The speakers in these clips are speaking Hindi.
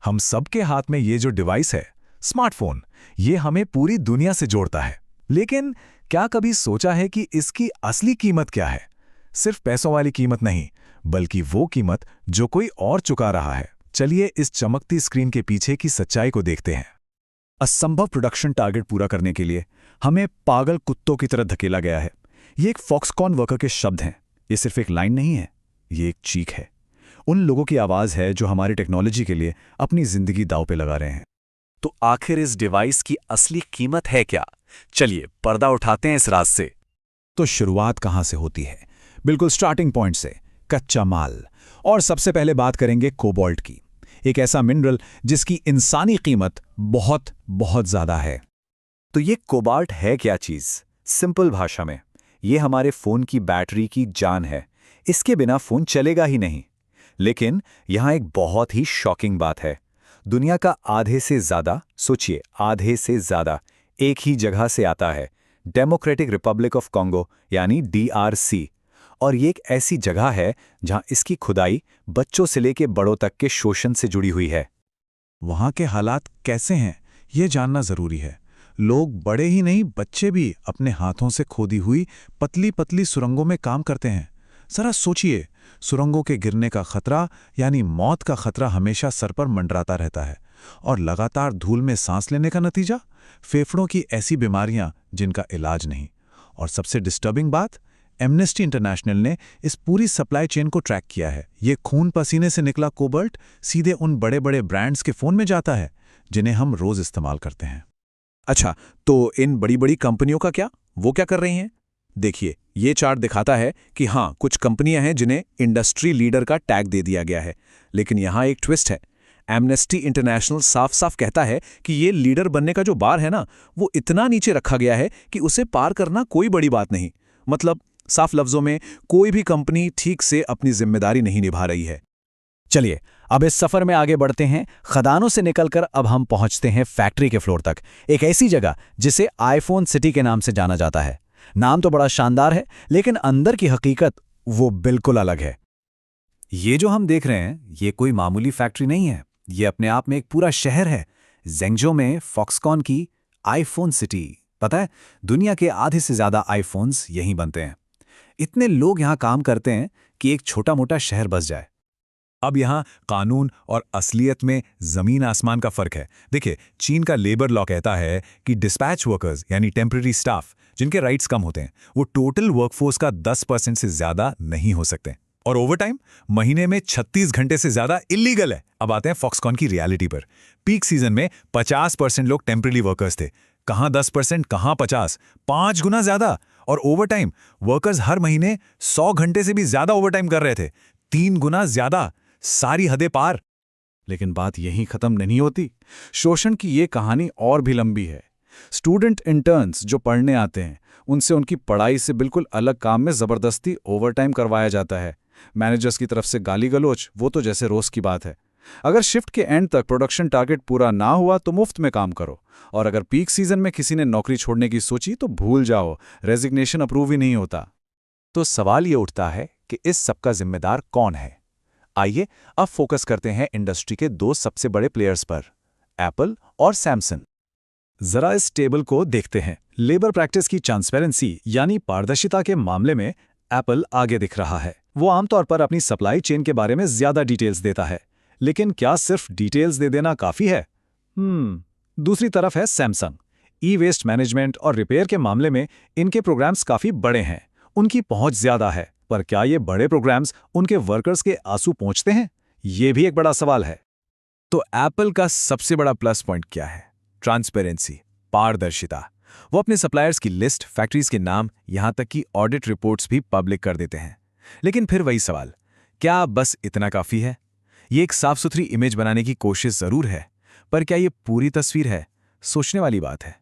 हम सबके हाथ में ये जो डिवाइस है, स्मार्टफोन, ये हमें पूरी दुनिया से जोड़ता है। लेकिन क्या कभी सोचा है कि इसकी असली कीमत क्या है? सिर्फ पैसों वाली कीमत नहीं, बल्कि वो कीमत जो कोई और चुका रहा है। चलिए इस चमकती स्क्रीन के पीछे की सच्चाई को देखते हैं। असंभव प्रोडक्शन टारगेट पूरा करने के लिए हमें पागल कुत्तों की तरह धकेला गया है। ये एक फॉक्सकॉन वर्कर के शब्द हैं। ये सिर्फ एक लाइन नहीं है, ये एक चीख है। उन लोगों की आवाज़ है जो हमारी टेक्नोलॉजी के लिए अपनी जिंदगी दांव पे लगा रहे हैं। तो आखिर इस डिवाइस की असली कीमत है क्या? चलिए पर्दा उठाते हैं इस राज से। तो शुरुआत कहाँ से होती है? बिल्कुल स्टार्टिंग पॉइंट से, कच्चा माल। और सबसे पहले बात करेंगे कोबाल्ट की, एक ऐसा मिनरल जिसकी इंसानी कीमत बहुत बहुत ज़्यादा है। तो ये कोबाल्ट है क्या चीज़? सिंपल भाषा में, ये हमारे फ़ोन की बैटरी की जान है। इसके बिना फ़ोन चलेगा ही नहीं। लेकिन यहाँ एक बहुत ही शॉकिंग बात है। दुनिया का आधे से ज़्यादा, सोचिए आधे से ज़्यादा, एक ही जगह से आता है, डेमोक्रेटिक रिपब्लिक ऑफ कॉन्गो यानी DRC। और ये एक ऐसी जगह है जहां इसकी खुदाई बच्चों से लेकर बड़ों तक के शोषण से जुड़ी हुई है। वहां के हालात कैसे हैं, ये जानना जरूरी है। लोग बड़े ही नहीं, बच्चे भी अपने हाथों से खोदी हुई पतली पतली सुरंगों में काम करते हैं। जरा सोचिए, सुरंगों के गिरने का खतरा यानी मौत का खतरा हमेशा सर पर मंडराता रहता है। और लगातार धूल में सांस लेने का नतीजा, फेफड़ों की ऐसी बीमारियां जिनका इलाज नहीं। और सबसे डिस्टर्बिंग बात, एमनेस्टी इंटरनेशनल ने इस पूरी सप्लाई चेन को ट्रैक किया है। ये खून पसीने से निकला कोबाल्ट सीधे उन बड़े बड़े ब्रांड्स के फोन में जाता है जिन्हें हम रोज इस्तेमाल करते हैं। अच्छा, तो इन बड़ी बड़ी कंपनियों का क्या? वो क्या कर रही हैं? देखिए, ये चार्ट दिखाता है कि हाँ, कुछ कंपनियां हैं जिन्हें इंडस्ट्री लीडर का टैग दे दिया गया है। लेकिन यहाँ एक ट्विस्ट है। एमनेस्टी इंटरनेशनल साफ साफ कहता है कि ये लीडर बनने का जो बार है ना, वो इतना नीचे रखा गया है कि उसे पार करना कोई बड़ी बात नहीं। मतलब साफ लफ्जों में, कोई भी कंपनी ठीक से अपनी जिम्मेदारी नहीं निभा रही है। चलिए अब इस सफर में आगे बढ़ते हैं। खदानों से निकलकर अब हम पहुंचते हैं फैक्ट्री के फ्लोर तक, एक ऐसी जगह जिसे आईफोन सिटी के नाम से जाना जाता है। नाम तो बड़ा शानदार है, लेकिन अंदर की हकीकत वो बिल्कुल अलग है। ये जो हम देख रहे हैं, ये कोई मामूली फैक्ट्री नहीं है। ये अपने आप में एक पूरा शहर है। ज़ेंगजो में फॉक्सकॉन की आईफोन सिटी। पता है, दुनिया के आधे से ज्यादा आईफोन्स यहीं बनते हैं। इतने लोग यहां काम करते हैं कि एक छोटा मोटा शहर बस जाए। अब यहाँ कानून और असलियत में जमीन आसमान का फर्क है। देखिए, चीन का लेबर लॉ कहता है कि डिस्पैच वर्कर्स यानी टेम्पररी स्टाफ, जिनके राइट्स कम होते हैं, वो टोटल वर्कफोर्स का 10% से ज्यादा नहीं हो सकते। और ओवरटाइम महीने में 36 घंटे से ज्यादा इलीगल है। अब आते हैं फॉक्सकॉन की रियलिटी पर। पीक सीजन में 50% लोग टेम्पररी वर्कर्स थे। कहाँ 10%, कहाँ 50, 5 गुना ज्यादा। और ओवरटाइम वर्कर्स हर महीने 100 घंटे से भी ज्यादा ओवरटाइम कर रहे थे, 3 गुना ज्यादा। सारी हदें पार। लेकिन बात यहीं खत्म नहीं होती। शोषण की ये कहानी और भी लंबी है। स्टूडेंट इंटर्न्स जो पढ़ने आते हैं, उनसे उनकी पढ़ाई से बिल्कुल अलग काम में जबरदस्ती ओवरटाइम करवाया जाता है। मैनेजर्स की तरफ से गाली गलोच, वो तो जैसे रोज की बात है। अगर शिफ्ट के एंड तक प्रोडक्शन टारगेट पूरा ना हुआ तो मुफ्त में काम करो। और अगर पीक सीजन में किसी ने नौकरी छोड़ने की सोची तो भूल जाओ, रेजिग्नेशन अप्रूव ही नहीं होता। तो सवाल ये उठता है कि इस सबका जिम्मेदार कौन है? आइए अब फोकस करते हैं इंडस्ट्री के 2 सबसे बड़े प्लेयर्स पर, एप्पल और सैमसंग। जरा इस टेबल को देखते हैं। लेबर प्रैक्टिस की ट्रांसपेरेंसी यानी पारदर्शिता के मामले में एप्पल आगे दिख रहा है। वो आमतौर पर अपनी सप्लाई चेन के बारे में ज्यादा डिटेल्स देता है। लेकिन क्या सिर्फ डिटेल्स दे देना काफी है? दूसरी तरफ है सैमसंग। ई वेस्ट मैनेजमेंट और रिपेयर के मामले में इनके प्रोग्राम्स काफी बड़े हैं, उनकी पहुंच ज्यादा है। पर क्या ये बड़े प्रोग्राम्स उनके वर्कर्स के आंसू पहुंचते हैं? ये भी एक बड़ा सवाल है। तो एप्पल का सबसे बड़ा प्लस पॉइंट क्या है? ट्रांसपेरेंसी, पारदर्शिता। वो अपने सप्लायर्स की लिस्ट, फैक्ट्रीज के नाम, यहां तक कि ऑडिट रिपोर्ट्स भी पब्लिक कर देते हैं। लेकिन फिर वही सवाल, क्या बस इतना काफी है? ये एक साफ सुथरी इमेज बनाने की कोशिश जरूर है, पर क्या ये पूरी तस्वीर है? सोचने वाली बात है।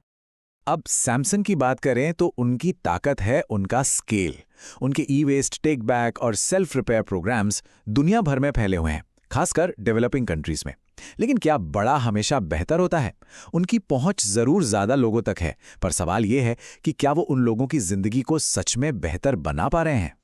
अब सैमसंग की बात करें तो उनकी ताकत है उनका स्केल। उनके ई वेस्ट, टेक बैक और सेल्फ रिपेयर प्रोग्राम्स दुनिया भर में फैले हुए हैं, खासकर डेवलपिंग कंट्रीज में। लेकिन क्या बड़ा हमेशा बेहतर होता है? उनकी पहुंच जरूर ज्यादा लोगों तक है, पर सवाल यह है कि क्या वो उन लोगों की जिंदगी को सच में बेहतर बना पा रहे हैं?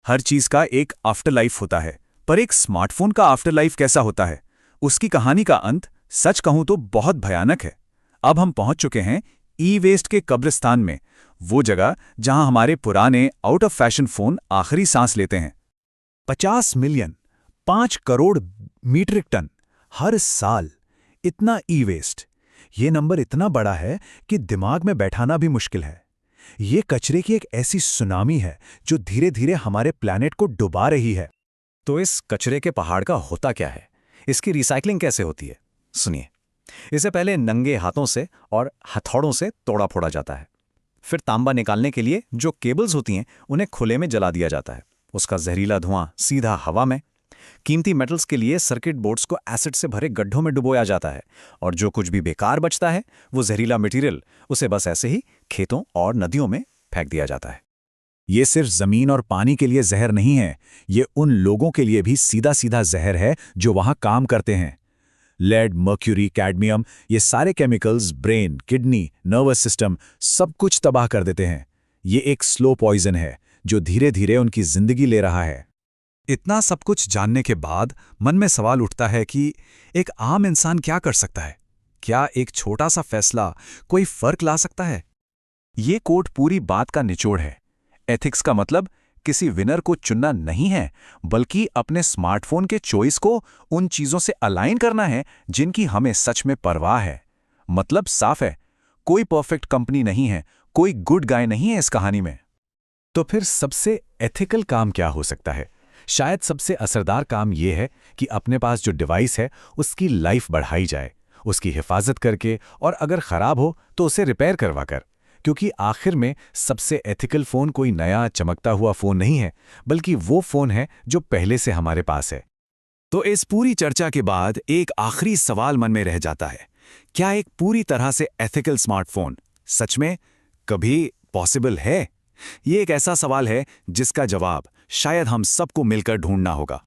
हर चीज का एक आफ्टर लाइफ होता है, पर एक स्मार्टफोन का आफ्टर लाइफ कैसा होता है? उसकी कहानी का अंत सच कहूं तो बहुत भयानक है। अब हम पहुंच चुके हैं ई वेस्ट के कब्रिस्तान में, वो जगह जहां हमारे पुराने आउट ऑफ फैशन फोन आखिरी सांस लेते हैं। 50 मिलियन 5 करोड़ मीट्रिक टन हर साल, इतना ई वेस्ट। ये नंबर इतना बड़ा है कि दिमाग में बैठाना भी मुश्किल है। ये कचरे की एक ऐसी सुनामी है जो धीरे धीरे हमारे प्लैनेट को डुबा रही है। तो इस कचरे के पहाड़ का होता क्या है? इसकी रिसाइकलिंग कैसे होती है? सुनिए। इसे पहले नंगे हाथों से और हथौड़ों से तोड़ा फोड़ा जाता है। फिर तांबा निकालने के लिए जो केबल्स होती हैं उन्हें खुले में जला दिया जाता है। उसका जहरीला धुआं सीधा हवा में। कीमती मेटल्स के लिए सर्किट बोर्ड्स को एसिड से भरे गड्ढों में डुबोया जाता है, और जो कुछ भी बेकार बचता है वो जहरीला मटेरियल, उसे बस ऐसे ही खेतों और नदियों में फेंक दिया जाता है। ये सिर्फ जमीन और पानी के लिए जहर नहीं है, ये उन लोगों के लिए भी सीधा सीधा जहर है जो वहां काम करते हैं। लेड, मर्क्यूरी, कैडमियम, ये सारे chemicals brain, kidney, nervous system सब कुछ तबाह कर देते हैं। ये एक स्लो पॉइजन है जो धीरे धीरे उनकी जिंदगी ले रहा है। इतना सब कुछ जानने के बाद मन में सवाल उठता है कि एक आम इंसान क्या कर सकता है? क्या एक छोटा सा फैसला कोई फर्क ला सकता है? ये कोट पूरी बात का निचोड़ है। एथिक्स का मतलब किसी विनर को चुनना नहीं है, बल्कि अपने स्मार्टफोन के चॉइस को उन चीजों से अलाइन करना है जिनकी हमें सच में परवाह है। मतलब साफ है, कोई परफेक्ट कंपनी नहीं है, कोई गुड गाय नहीं है इस कहानी में। तो फिर सबसे एथिकल काम क्या हो सकता है? शायद सबसे असरदार काम यह है कि अपने पास जो डिवाइस है उसकी लाइफ बढ़ाई जाए, उसकी हिफाजत करके, और अगर खराब हो तो उसे रिपेयर करवा कर। क्योंकि आखिर में सबसे एथिकल फ़ोन कोई नया चमकता हुआ फ़ोन नहीं है, बल्कि वो फ़ोन है जो पहले से हमारे पास है। तो इस पूरी चर्चा के बाद एक आखिरी सवाल मन में रह जाता है, क्या एक पूरी तरह से एथिकल स्मार्टफोन सच में कभी पॉसिबल है? ये एक ऐसा सवाल है जिसका जवाब शायद हम सबको मिलकर ढूंढना होगा।